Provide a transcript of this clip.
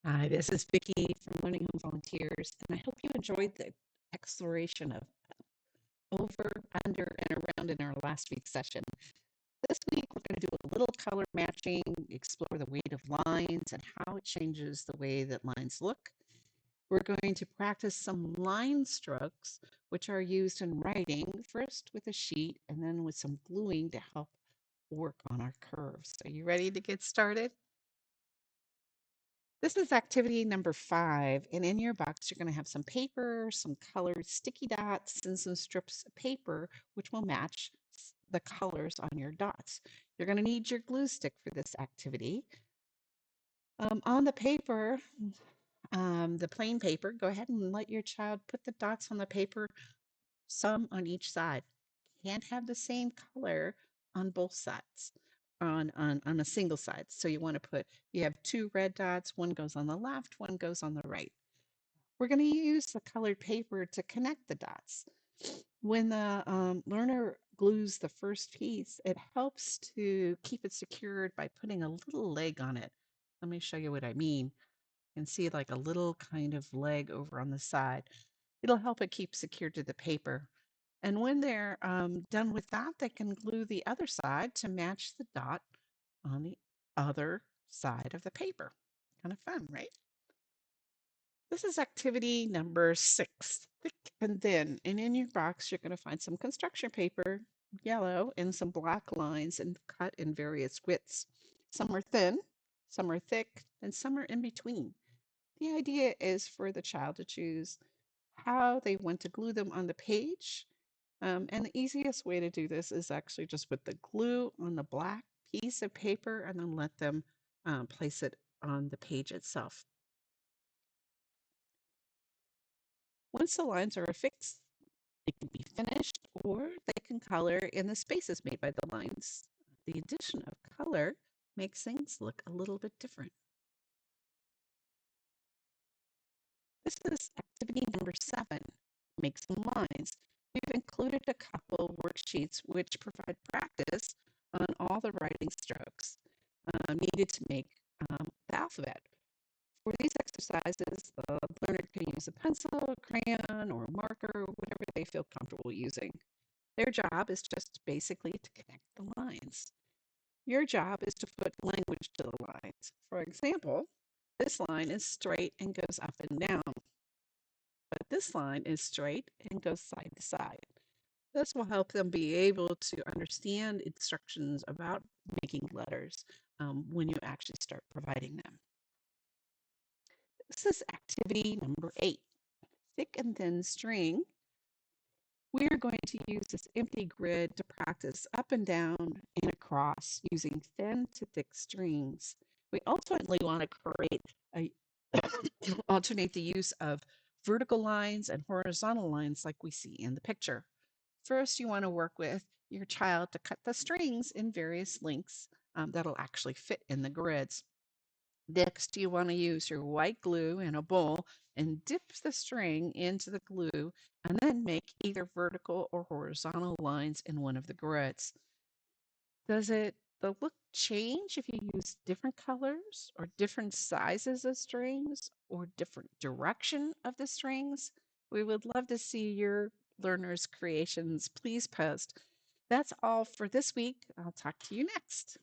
Hi, this is Vicki from Learning Home Volunteers, and I hope you enjoyed the exploration of over, under, and around in our last week's session. This week, we're going to do a little color matching, explore the weight of lines and how it changes the way that lines look. We're going to practice some line strokes, which are used in writing, first with a sheet and then with some gluing to help work on our curves. Are you ready to get started? This is activity number 5, and in your box, you're going to have some paper, some colored sticky dots, and some strips of paper, which will match the colors on your dots. You're going to need your glue stick for this activity. On the paper, the plain paper, go ahead and let your child put the dots on the paper, some on each side. Can't have the same color on both sides, on a single side. So you want to put, you have 2 red dots, one goes on the left, one goes on the right. We're going to use the colored paper to connect the dots. When the learner glues the first piece, it helps to keep it secured by putting a little leg on it. Let me show you what I mean. You can see like a little kind of leg over on the side. It'll help it keep secured to the paper. And when they're done with that, they can glue the other side to match the dot on the other side of the paper. Kind of fun, right? This is activity number 6, thick and thin. And in your box, you're going to find some construction paper, yellow, and some black lines and cut in various widths. Some are thin, some are thick, and some are in between. The idea is for the child to choose how they want to glue them on the page. And the easiest way to do this is actually just put the glue on the black piece of paper and then let them place it on the page itself. Once the lines are affixed, they can be finished or they can color in the spaces made by the lines. The addition of color makes things look a little bit different. This is activity number 7, make some lines. We've included a couple worksheets which provide practice on all the writing strokes needed to make the alphabet. For these exercises, the learner can use a pencil, a crayon, or a marker, whatever they feel comfortable using. Their job is just basically to connect the lines. Your job is to put language to the lines. For example, this line is straight and goes up and down, but this line is straight and goes side to side. This will help them be able to understand instructions about making letters when you actually start providing them. This is activity number 8, thick and thin string. We're going to use this empty grid to practice up and down and across using thin to thick strings. We ultimately want to create a alternate the use of vertical lines and horizontal lines like we see in the picture. First, you want to work with your child to cut the strings in various lengths that'll actually fit in the grids. Next, you want to use your white glue in a bowl and dip the string into the glue and then make either vertical or horizontal lines in one of the grids. Does the look change if you use different colors or different sizes of strings or different direction of the strings? We would love to see your learners' creations. Please post. That's all for this week. I'll talk to you next.